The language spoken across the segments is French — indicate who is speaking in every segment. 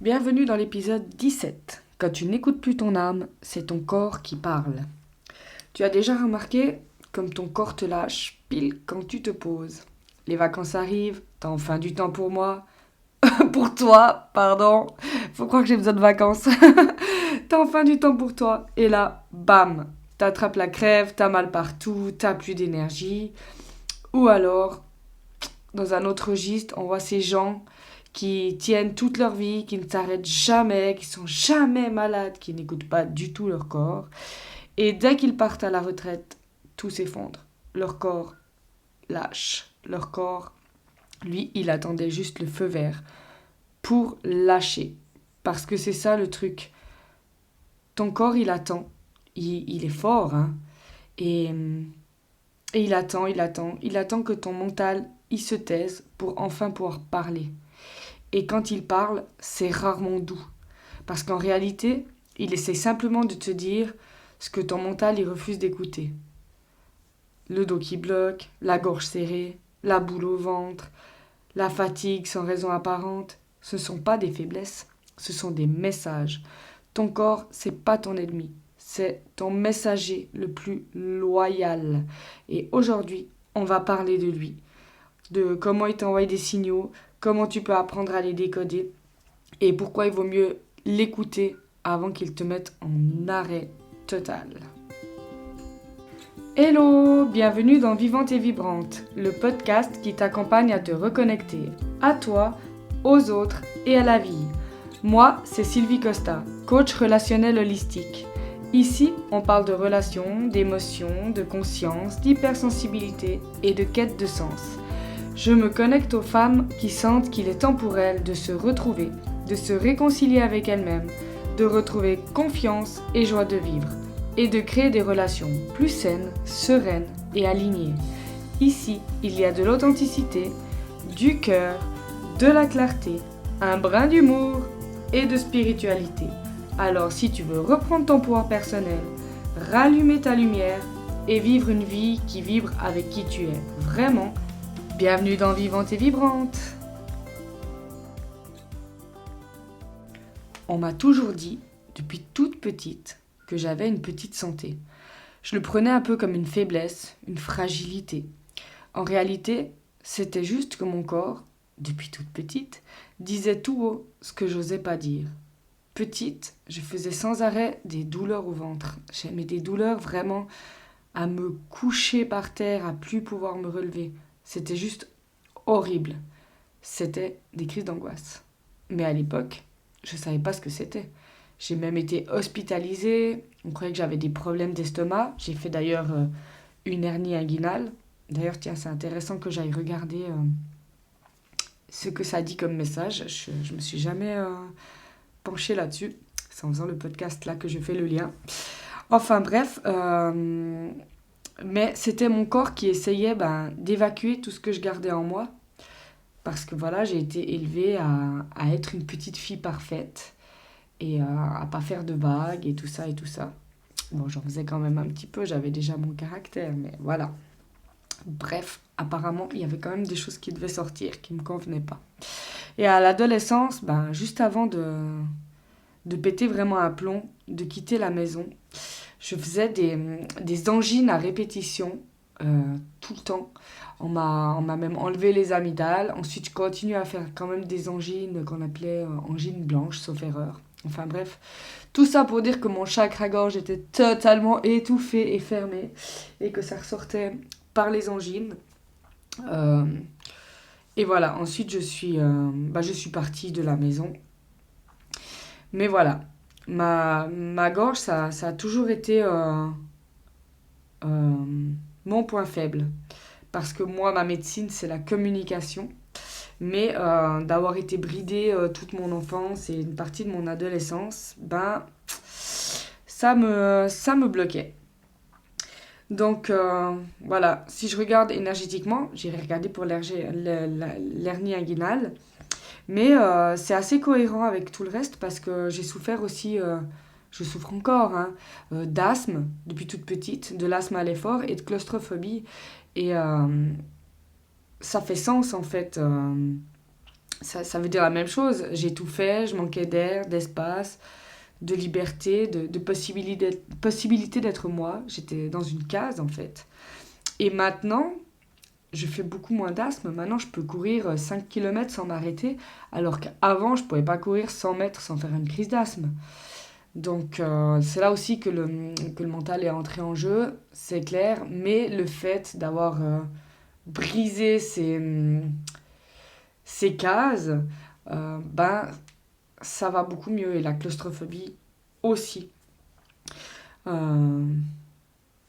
Speaker 1: Bienvenue dans l'épisode 17. Quand tu n'écoutes plus ton âme, c'est ton corps qui parle. Tu as déjà remarqué comme ton corps te lâche pile quand tu te poses. Les vacances arrivent, t'as enfin du temps pour moi. Pour toi, pardon. Faut croire que j'ai besoin de vacances. T'as enfin du temps pour toi. Et là, bam, t'attrapes la crève, t'as mal partout, t'as plus d'énergie. Ou alors, dans un autre registre, on voit ces gens qui tiennent toute leur vie, qui ne s'arrêtent jamais, qui sont jamais malades, qui n'écoutent pas du tout leur corps. Et dès qu'ils partent à la retraite, tout s'effondre. Leur corps lâche. Leur corps, lui, il attendait juste le feu vert pour lâcher. Parce que c'est ça le truc. Ton corps, il attend. Il est fort, hein. Et, et il attend, il attend. Il attend que ton mental, il se taise pour enfin pouvoir parler. Et quand il parle, c'est rarement doux. Parce qu'en réalité, il essaie simplement de te dire ce que ton mental il refuse d'écouter. Le dos qui bloque, la gorge serrée, la boule au ventre, la fatigue sans raison apparente, ce ne sont pas des faiblesses, ce sont des messages. Ton corps, c'est pas ton ennemi, c'est ton messager le plus loyal. Et aujourd'hui, on va parler de lui, de comment il t'envoie des signaux, comment tu peux apprendre à les décoder et pourquoi il vaut mieux l'écouter avant qu'il te mette en arrêt total. Hello, bienvenue dans Vivante et Vibrante, le podcast qui t'accompagne à te reconnecter à toi, aux autres et à la vie. Moi, c'est Sylvie Costa, coach relationnel holistique. Ici, on parle de relations, d'émotions, de conscience, d'hypersensibilité et de quête de sens. Je me connecte aux femmes qui sentent qu'il est temps pour elles de se retrouver, de se réconcilier avec elles-mêmes, de retrouver confiance et joie de vivre, et de créer des relations plus saines, sereines et alignées. Ici, il y a de l'authenticité, du cœur, de la clarté, un brin d'humour et de spiritualité. Alors si tu veux reprendre ton pouvoir personnel, rallumer ta lumière et vivre une vie qui vibre avec qui tu es, vraiment, bienvenue dans Vivante et Vibrante. On m'a toujours dit, depuis toute petite, que j'avais une petite santé. Je le prenais un peu comme une faiblesse, une fragilité. En réalité, c'était juste que mon corps, depuis toute petite, disait tout haut ce que j'osais pas dire. Petite, je faisais sans arrêt des douleurs au ventre. J'aimais des douleurs vraiment à me coucher par terre, à plus pouvoir me relever. C'était juste horrible. C'était des crises d'angoisse. Mais à l'époque, je ne savais pas ce que c'était. J'ai même été hospitalisée. On croyait que j'avais des problèmes d'estomac. J'ai fait d'ailleurs une hernie inguinale. D'ailleurs, tiens, c'est intéressant que j'aille regarder ce que ça dit comme message. Je me suis jamais penchée là-dessus. C'est en faisant le podcast là que je fais le lien. Enfin bref, mais c'était mon corps qui essayait d'évacuer tout ce que je gardais en moi. Parce que voilà, j'ai été élevée à être une petite fille parfaite et à pas faire de vagues et tout ça et tout ça. Bon, j'en faisais quand même un petit peu, j'avais déjà mon caractère, mais voilà. Bref, apparemment, il y avait quand même des choses qui devaient sortir, qui me convenaient pas. Et à l'adolescence, juste avant de péter vraiment un plomb, de quitter la maison, je faisais des angines à répétition tout le temps. On m'a même enlevé les amygdales. Ensuite, je continue à faire quand même des angines qu'on appelait angines blanches, sauf erreur. Enfin bref, tout ça pour dire que mon chakra-gorge était totalement étouffé et fermé et que ça ressortait par les angines. Euh, et voilà, ensuite je suis partie de la maison. Mais voilà, ma gorge, ça a toujours été euh, mon point faible. Parce que moi, ma médecine, c'est la communication. Mais d'avoir été bridée toute mon enfance et une partie de mon adolescence, ça me bloquait. Donc voilà, si je regarde énergétiquement, j'irai regarder pour l'hernie inguinale. Mais c'est assez cohérent avec tout le reste parce que j'ai souffert aussi, je souffre encore, hein, d'asthme depuis toute petite, de l'asthme à l'effort et de claustrophobie. Et ça fait sens en fait. ça veut dire la même chose. J'étouffais, je manquais d'air, d'espace, de liberté, de possibilité d'être moi. J'étais dans une case, en fait. Et maintenant, je fais beaucoup moins d'asthme. Maintenant, je peux courir 5 km sans m'arrêter, alors qu'avant, je ne pouvais pas courir 100 mètres sans faire une crise d'asthme. Donc, c'est là aussi que le mental est entré en jeu, c'est clair. Mais le fait d'avoir brisé ces cases, ben, ça va beaucoup mieux. Et la claustrophobie aussi. Euh,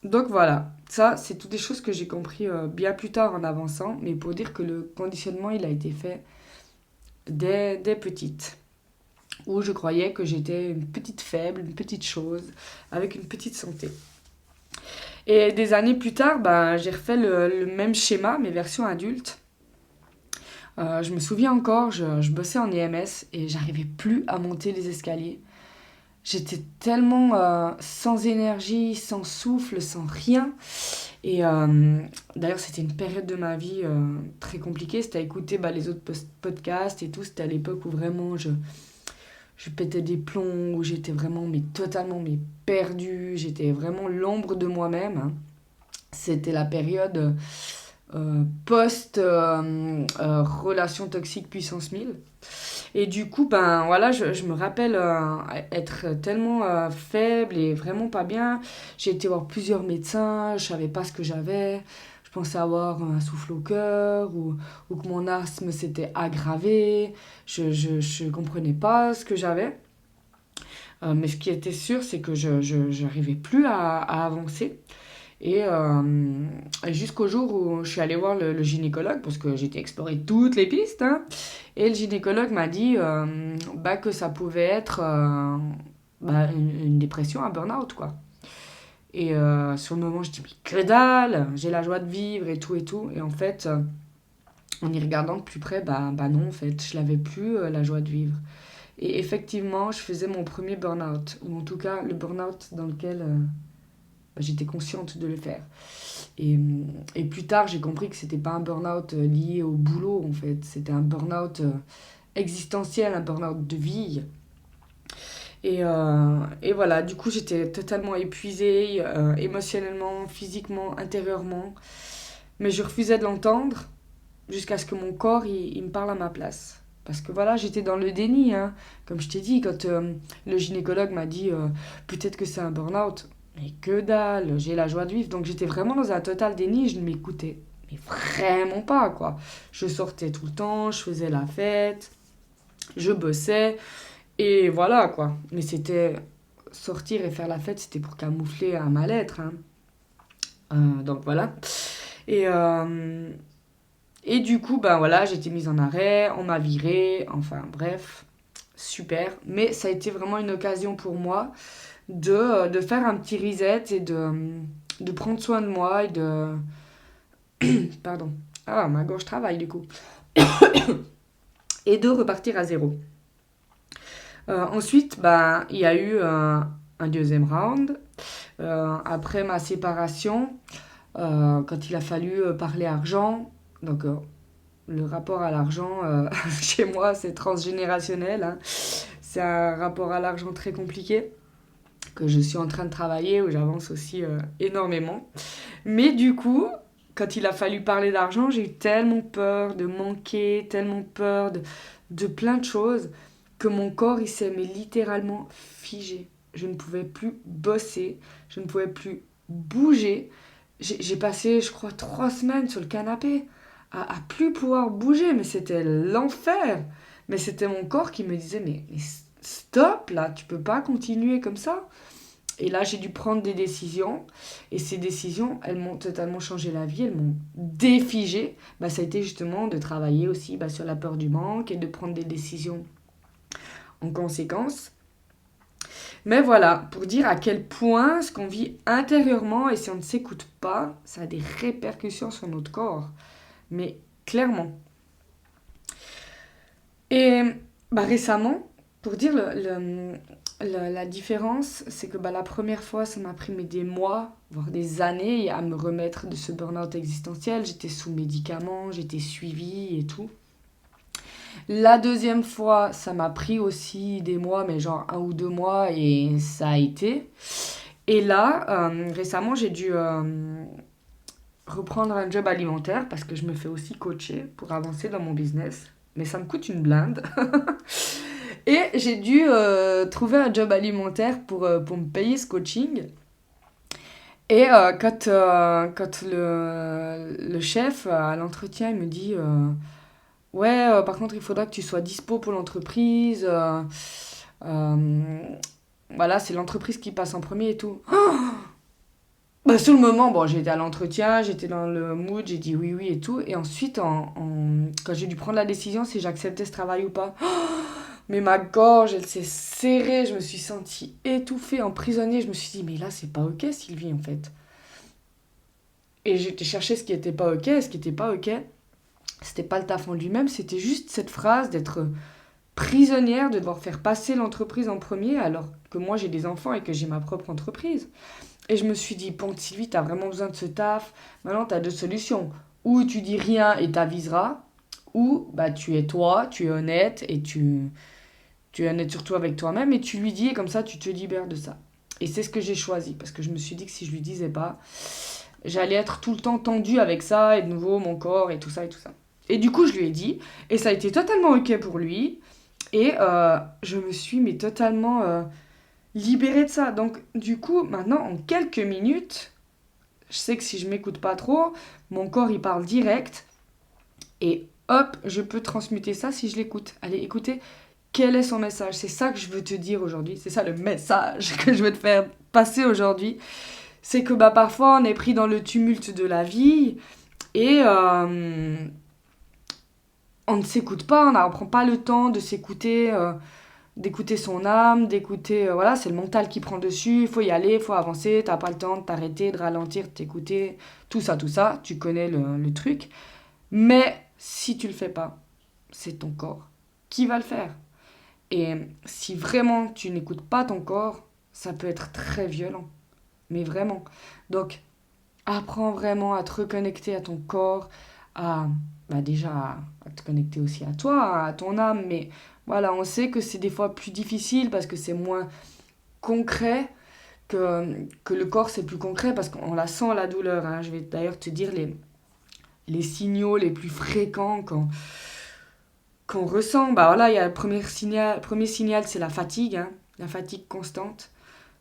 Speaker 1: donc voilà, ça, c'est toutes des choses que j'ai compris bien plus tard en avançant, mais pour dire que le conditionnement, il a été fait dès petite, où je croyais que j'étais une petite faible, une petite chose, avec une petite santé. Et des années plus tard, ben, j'ai refait le même schéma, mais version adulte. Je me souviens encore, je bossais en EMS et j'arrivais plus à monter les escaliers. J'étais tellement sans énergie, sans souffle, sans rien. Et d'ailleurs, c'était une période de ma vie très compliquée. C'était à écouter les autres podcasts et tout. C'était à l'époque où vraiment je pétais des plombs, où j'étais vraiment totalement perdue. J'étais vraiment l'ombre de moi-même, hein. C'était la période post-relation toxique puissance 1000. Et du coup, ben voilà, je me rappelle être tellement faible et vraiment pas bien. J'ai été voir plusieurs médecins, je savais pas ce que j'avais. Je pensais avoir un souffle au cœur ou que mon asthme s'était aggravé. Je comprenais pas ce que j'avais. Mais ce qui était sûr, c'est que je n'arrivais plus à avancer. Et jusqu'au jour où je suis allée voir le gynécologue, parce que j'étais exploré toutes les pistes, hein, et le gynécologue m'a dit que ça pouvait être une dépression, un burn-out, quoi. Et sur le moment, je dis, mais que dalle, j'ai la joie de vivre et tout et tout. Et en fait, en y regardant de plus près, non, en fait, je l'avais plus, la joie de vivre. Et effectivement, je faisais mon premier burn-out, ou en tout cas le burn-out dans lequel j'étais consciente de le faire. Et plus tard, j'ai compris que c'était pas un burn-out lié au boulot, en fait. C'était un burn-out existentiel, un burn-out de vie. Et voilà, du coup, j'étais totalement épuisée, émotionnellement, physiquement, intérieurement. Mais je refusais de l'entendre jusqu'à ce que mon corps il me parle à ma place. Parce que voilà, j'étais dans le déni, hein. Comme je t'ai dit, quand le gynécologue m'a dit peut-être que c'est un burn-out, mais que dalle, j'ai la joie de vivre. Donc j'étais vraiment dans un total déni, je ne m'écoutais mais vraiment pas, quoi. Je sortais tout le temps, je faisais la fête, je bossais, et voilà, quoi. Mais c'était sortir et faire la fête, c'était pour camoufler un mal-être, hein. Donc voilà. Et, et du coup, ben voilà, j'ai été mise en arrêt, on m'a virée, enfin bref, super. Mais ça a été vraiment une occasion pour moi de faire un petit reset et de prendre soin de moi et de... Pardon. Ah, ma gorge travaille du coup. Et de repartir à zéro. Ensuite, ben, il y a eu un deuxième round. Après ma séparation, quand il a fallu parler argent, donc le rapport à l'argent, chez moi, c'est transgénérationnel, hein. C'est un rapport à l'argent très compliqué, que je suis en train de travailler, où j'avance aussi énormément. Mais du coup, quand il a fallu parler d'argent, j'ai eu tellement peur de manquer, tellement peur de plein de choses, que mon corps, il s'est littéralement figé. Je ne pouvais plus bosser, je ne pouvais plus bouger. J'ai passé, je crois, 3 semaines sur le canapé à plus pouvoir bouger, mais c'était l'enfer. Mais c'était mon corps qui me disait, mais stop, là, tu peux pas continuer comme ça. Et là, j'ai dû prendre des décisions. Et ces décisions, elles m'ont totalement changé la vie, elles m'ont défigé. Ça a été justement de travailler aussi sur la peur du manque et de prendre des décisions en conséquence. Mais voilà, pour dire à quel point ce qu'on vit intérieurement et si on ne s'écoute pas, ça a des répercussions sur notre corps. Mais clairement. Et récemment, pour dire la différence, c'est que la première fois, ça m'a pris des mois, voire des années à me remettre de ce burn-out existentiel. J'étais sous médicaments, j'étais suivie et tout. La deuxième fois, ça m'a pris aussi des mois, mais genre 1 ou 2 mois, et ça a été. Et là, récemment, j'ai dû reprendre un job alimentaire parce que je me fais aussi coacher pour avancer dans mon business. Mais ça me coûte une blinde. Et j'ai dû trouver un job alimentaire pour me payer ce coaching. Et quand le chef à l'entretien il me dit ouais, par contre il faudra que tu sois dispo pour l'entreprise. Euh, voilà, c'est l'entreprise qui passe en premier et tout. Bah, sur le moment, bon, j'étais à l'entretien, j'étais dans le mood, j'ai dit oui, oui et tout. Et ensuite, quand j'ai dû prendre la décision si j'acceptais ce travail ou pas, mais ma gorge, elle s'est serrée, je me suis sentie étouffée, emprisonnée. Je me suis dit, mais là, c'est pas ok, Sylvie, en fait. Et j'ai cherché ce qui était pas ok, et ce qui était pas ok, c'était pas le taf en lui-même, c'était juste cette phrase d'être prisonnière, de devoir faire passer l'entreprise en premier, alors que moi, j'ai des enfants et que j'ai ma propre entreprise. Et je me suis dit, bon, Sylvie, t'as vraiment besoin de ce taf. Maintenant, t'as 2 solutions. Ou tu dis rien et t'aviseras, ou bah, tu es toi, tu es honnête et tu es honnête surtout avec toi-même et tu lui dis et comme ça, tu te libères de ça. Et c'est ce que j'ai choisi parce que je me suis dit que si je lui disais pas, j'allais être tout le temps tendue avec ça et de nouveau mon corps et tout ça et tout ça. Et du coup, je lui ai dit et ça a été totalement ok pour lui et je me suis mais totalement libérée de ça. Donc, du coup, maintenant, en quelques minutes, je sais que si je m'écoute pas trop, mon corps il parle direct et hop, je peux transmuter ça si je l'écoute. Allez, écoutez, quel est son message? C'est ça que je veux te dire aujourd'hui. C'est ça le message que je veux te faire passer aujourd'hui. C'est que bah, parfois on est pris dans le tumulte de la vie et on ne s'écoute pas, on ne prend pas le temps de s'écouter, d'écouter son âme, d'écouter. Voilà, c'est le mental qui prend dessus. Il faut y aller, il faut avancer. T'as pas le temps de t'arrêter, de ralentir, de t'écouter. Tout ça, tout ça. Tu connais le truc. Mais si tu le fais pas, c'est ton corps qui va le faire. Et si vraiment tu n'écoutes pas ton corps, ça peut être très violent. Mais vraiment. Donc, apprends vraiment à te reconnecter à ton corps, à bah déjà à te connecter aussi à toi, à ton âme. Mais voilà, on sait que c'est des fois plus difficile parce que c'est moins concret, que le corps c'est plus concret parce qu'on la sent la douleur, hein. Je vais d'ailleurs te dire les signaux les plus fréquents qu'on ressent. Bah voilà, il y a le premier signal c'est la fatigue, hein, la fatigue constante.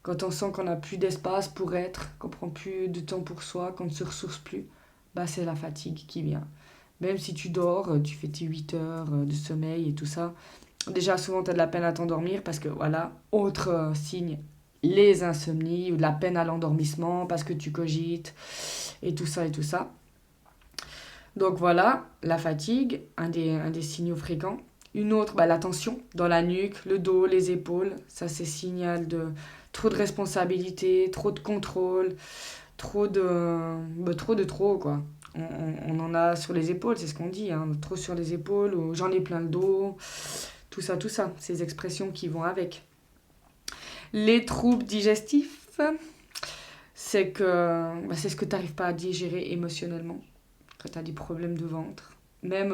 Speaker 1: Quand on sent qu'on n'a plus d'espace pour être, qu'on prend plus de temps pour soi, qu'on ne se ressource plus, bah c'est la fatigue qui vient. Même si tu dors, tu fais tes 8 heures de sommeil et tout ça, déjà souvent tu as de la peine à t'endormir parce que voilà, autre signe, les insomnies ou de la peine à l'endormissement parce que tu cogites et tout ça et tout ça. Donc voilà, la fatigue, un des signaux fréquents. Une autre, bah, la tension dans la nuque, le dos, les épaules. Ça, c'est signal de trop de responsabilité, trop de contrôle, trop, quoi. On en a sur les épaules, c'est ce qu'on dit, hein, trop sur les épaules, ou j'en ai plein le dos, tout ça, ces expressions qui vont avec. Les troubles digestifs, c'est ce que tu n'arrives pas à digérer émotionnellement quand tu as des problèmes de ventre. Même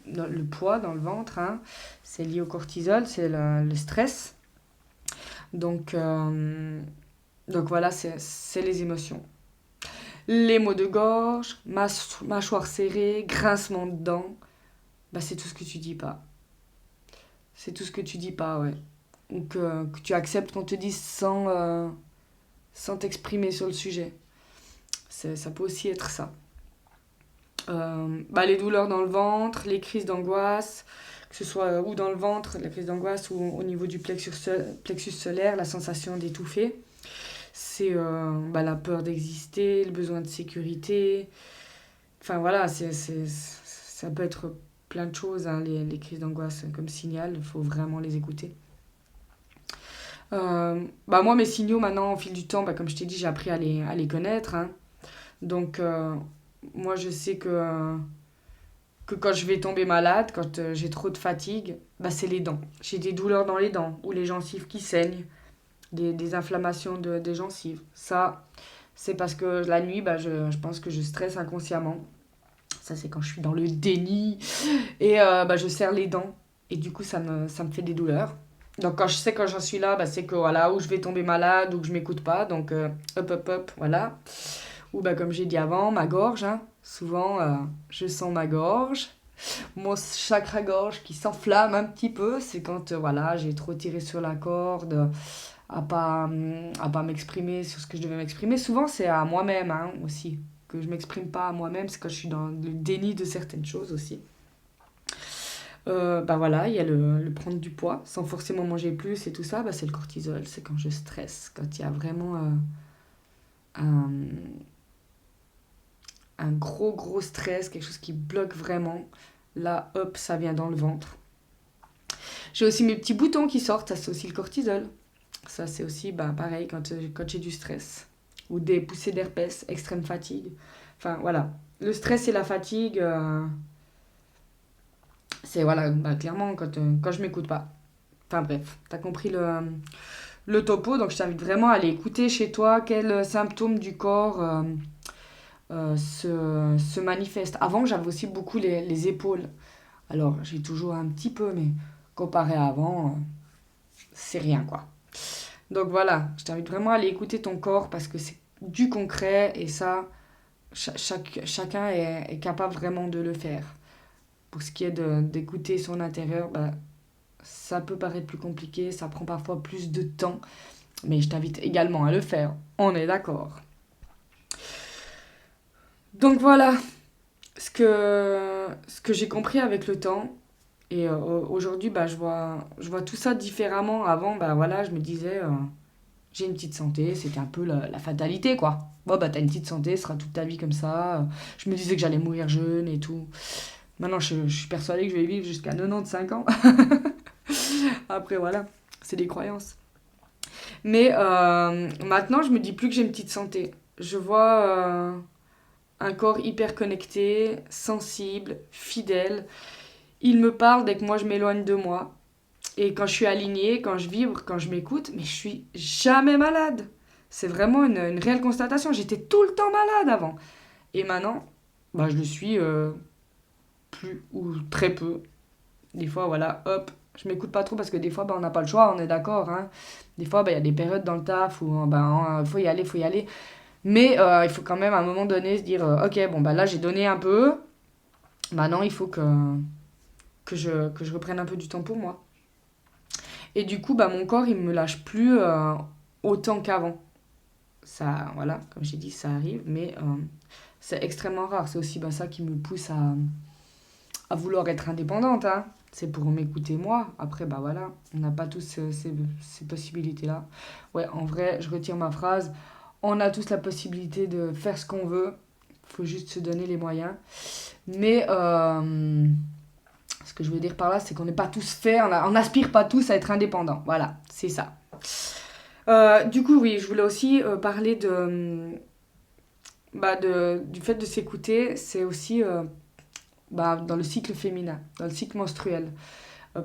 Speaker 1: le poids dans le ventre, hein, c'est lié au cortisol, c'est le stress. Donc, donc voilà, c'est les émotions. Les maux de gorge, mâchoire serrée, grincement de dents, bah, c'est tout ce que tu dis pas. C'est tout ce que tu dis pas, ouais. Ou que tu acceptes qu'on te dise sans t'exprimer sur le sujet. Ça peut aussi être ça. Bah, les douleurs dans le ventre, les crises d'angoisse, que ce soit ou dans le ventre, la crise d'angoisse, ou au niveau du plexus solaire, la sensation d'étouffer. C'est bah, la peur d'exister, le besoin de sécurité. Enfin voilà, ça peut être plein de choses, hein, les crises d'angoisse comme signal, il faut vraiment les écouter. Bah moi, mes signaux maintenant, au fil du temps, bah, comme je t'ai dit, j'ai appris à les connaître, hein. Donc, moi, je sais que quand je vais tomber malade, quand j'ai trop de fatigue, bah, c'est les dents. J'ai des douleurs dans les dents ou les gencives qui saignent, des inflammations des gencives. Ça, c'est parce que la nuit, bah, je pense que je stresse inconsciemment. Ça, c'est quand je suis dans le déni et bah, je serre les dents. Et du coup, ça me fait des douleurs. Donc quand j'en suis là, c'est que voilà, ou je vais tomber malade, ou que je m'écoute pas. Donc hop, hop, hop, voilà. Ou comme j'ai dit avant, ma gorge, hein. Souvent, je sens ma gorge. Mon chakra-gorge qui s'enflamme un petit peu, c'est quand voilà, j'ai trop tiré sur la corde, à pas m'exprimer sur ce que je devais m'exprimer. Souvent, c'est à moi-même hein, aussi, que je m'exprime pas à moi-même, c'est quand je suis dans le déni de certaines choses aussi. Voilà, il y a le prendre du poids sans forcément manger plus et tout ça, c'est le cortisol, c'est quand je stresse, quand il y a vraiment un, un gros stress, quelque chose qui bloque vraiment. Là, hop, ça vient dans le ventre. J'ai aussi mes petits boutons qui sortent, ça c'est aussi le cortisol. Ça c'est aussi pareil quand j'ai du stress. Ou des poussées d'herpès, extrême fatigue. Enfin voilà, le stress et la fatigue, c'est voilà, clairement quand je m'écoute pas. Enfin bref, t'as compris le topo, donc je t'invite vraiment à aller écouter chez toi quels symptômes du corps se manifestent. Avant, j'avais aussi beaucoup les épaules. Alors, j'ai toujours un petit peu, mais comparé à avant, c'est rien quoi. Donc voilà, je t'invite vraiment à aller écouter ton corps parce que c'est du concret et ça, chacun est capable vraiment de le faire. Pour ce qui est d'écouter son intérieur, ça peut paraître plus compliqué, ça prend parfois plus de temps, mais je t'invite également à le faire. On est d'accord. Donc voilà ce que j'ai compris avec le temps. Et aujourd'hui, je vois tout ça différemment. Avant, voilà, je me disais, j'ai une petite santé, c'était un peu la fatalité, quoi. Bon, t'as une petite santé, ce sera toute ta vie comme ça. Je me disais que j'allais mourir jeune et tout. Maintenant, je suis persuadée que je vais vivre jusqu'à 95 ans. Après, voilà, c'est des croyances. Mais maintenant, je me dis plus que j'ai une petite santé. Je vois un corps hyper connecté, sensible, fidèle. Il me parle dès que moi je m'éloigne de moi. Et quand je suis alignée, quand je vibre, quand je m'écoute, mais je suis jamais malade. C'est vraiment une réelle constatation. J'étais tout le temps malade avant. Et maintenant, je le suis plus ou très peu. Des fois, voilà, hop, je m'écoute pas trop parce que des fois, on n'a pas le choix, on est d'accord. Hein. Des fois, il y a des périodes dans le taf où faut y aller, faut y aller. Mais il faut quand même à un moment donné se dire, ok, là j'ai donné un peu. Maintenant, il faut que je reprenne un peu du temps pour moi. Et du coup, mon corps, il me lâche plus autant qu'avant. Ça, voilà, comme j'ai dit, ça arrive, mais c'est extrêmement rare. C'est aussi ça qui me pousse à vouloir être indépendante. Hein. C'est pour m'écouter moi. Après, voilà, on n'a pas tous ces possibilités-là. Ouais, en vrai, je retire ma phrase. On a tous la possibilité de faire ce qu'on veut. Il faut juste se donner les moyens. Mais ce que je veux dire par là, c'est qu'on n'est pas tous faits, on n'aspire pas tous à être indépendants. Voilà, c'est ça. Du coup, oui, je voulais aussi parler du fait de s'écouter. C'est aussi dans le cycle féminin, dans le cycle menstruel.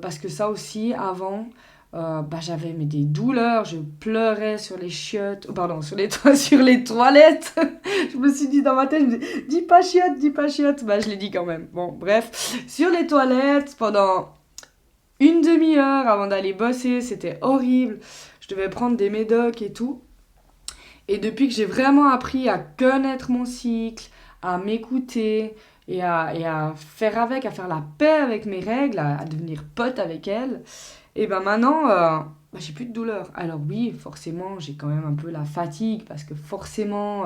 Speaker 1: Parce que ça aussi, avant, j'avais des douleurs, je pleurais sur les chiottes, sur les toilettes. Je me suis dit dans ma tête, je me dis, dis pas chiottes, je l'ai dit quand même. Bon, bref, sur les toilettes pendant une demi-heure avant d'aller bosser, c'était horrible. Je devais prendre des médocs et tout. Et depuis que j'ai vraiment appris à connaître mon cycle, à m'écouter et à faire à faire la paix avec mes règles, à devenir pote avec elles, et maintenant, j'ai plus de douleur. Alors oui, forcément, j'ai quand même un peu la fatigue parce que forcément,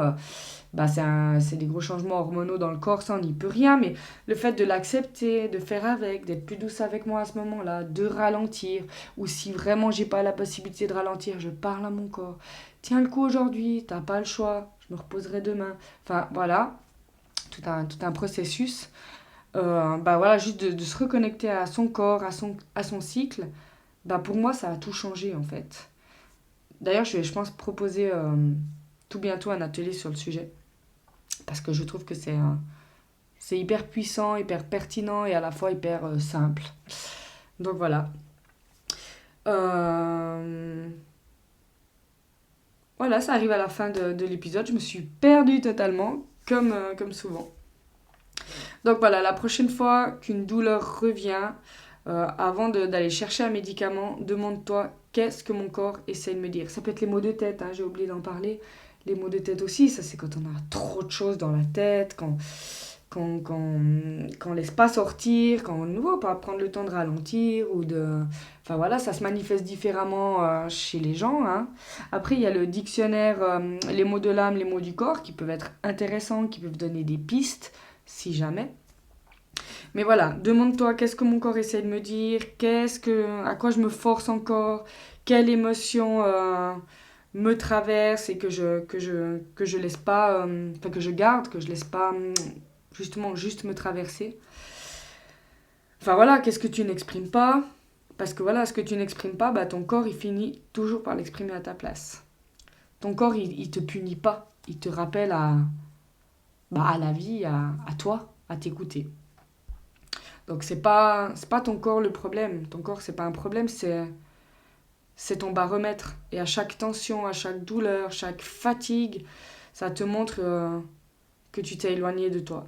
Speaker 1: c'est des gros changements hormonaux dans le corps, ça on n'y peut rien. Mais le fait de l'accepter, de faire avec, d'être plus douce avec moi à ce moment-là, de ralentir, ou si vraiment j'ai pas la possibilité de ralentir, je parle à mon corps. Tiens le coup aujourd'hui, t'as pas le choix, je me reposerai demain. Enfin voilà, tout un processus. Voilà, juste de se reconnecter à son corps, à son cycle. Pour moi, ça a tout changé en fait. D'ailleurs, je vais, je pense, proposer tout bientôt un atelier sur le sujet. Parce que je trouve que c'est hyper puissant, hyper pertinent et à la fois hyper simple. Donc voilà. Voilà, ça arrive à la fin de l'épisode. Je me suis perdue totalement, comme souvent. Donc voilà, la prochaine fois qu'une douleur revient, D'aller chercher un médicament, demande-toi qu'est-ce que mon corps essaie de me dire. Ça peut être les maux de tête, j'ai oublié d'en parler. Les maux de tête aussi, ça c'est quand on a trop de choses dans la tête, quand on laisse pas sortir, quand on ne veut pas prendre le temps de ralentir ou de... Enfin voilà, ça se manifeste différemment chez les gens. Après, il y a le dictionnaire, les mots de l'âme, les mots du corps, qui peuvent être intéressants, qui peuvent donner des pistes, si jamais. Mais voilà, demande-toi qu'est-ce que mon corps essaie de me dire, à quoi je me force encore, quelle émotion me traverse et que je laisse pas, que je garde, que je laisse pas justement juste me traverser. Enfin voilà, qu'est-ce que tu n'exprimes pas? Parce que voilà, ce que tu n'exprimes pas, ton corps il finit toujours par l'exprimer à ta place. Ton corps il te punit pas, il te rappelle à la vie, à toi, à t'écouter. Donc c'est pas ton corps le problème. Ton corps c'est pas un problème, c'est ton baromètre. Et à chaque tension, à chaque douleur, chaque fatigue, ça te montre que tu t'es éloigné de toi.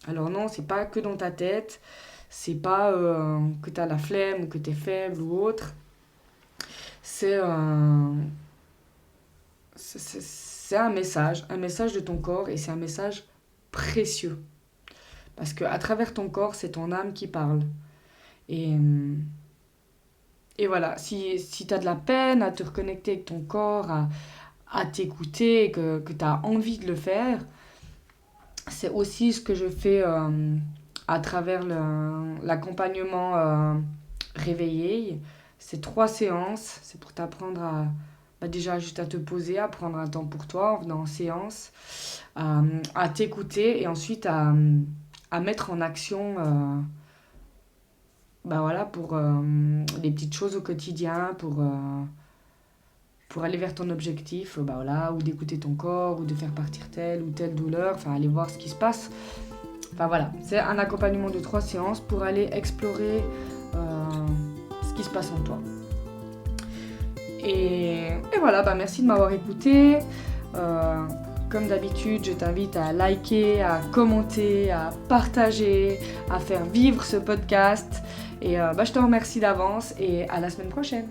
Speaker 1: Alors non, c'est pas que dans ta tête, c'est pas que t'as la flemme ou que t'es faible ou autre. C'est un message de ton corps et c'est un message précieux. Parce qu'à travers ton corps, c'est ton âme qui parle. Et voilà, si tu as de la peine à te reconnecter avec ton corps, à t'écouter, que tu as envie de le faire, c'est aussi ce que je fais à travers l'accompagnement réveillé. C'est 3 séances, c'est pour t'apprendre déjà juste à te poser, à prendre un temps pour toi en venant en séance, à t'écouter et ensuite à mettre en action pour des petites choses au quotidien, pour aller vers ton objectif, ou d'écouter ton corps, ou de faire partir telle ou telle douleur, enfin aller voir ce qui se passe. Enfin voilà, c'est un accompagnement de 3 séances pour aller explorer ce qui se passe en toi. Et voilà, merci de m'avoir écouté. Comme d'habitude, je t'invite à liker, à commenter, à partager, à faire vivre ce podcast. Et je te remercie d'avance et à la semaine prochaine.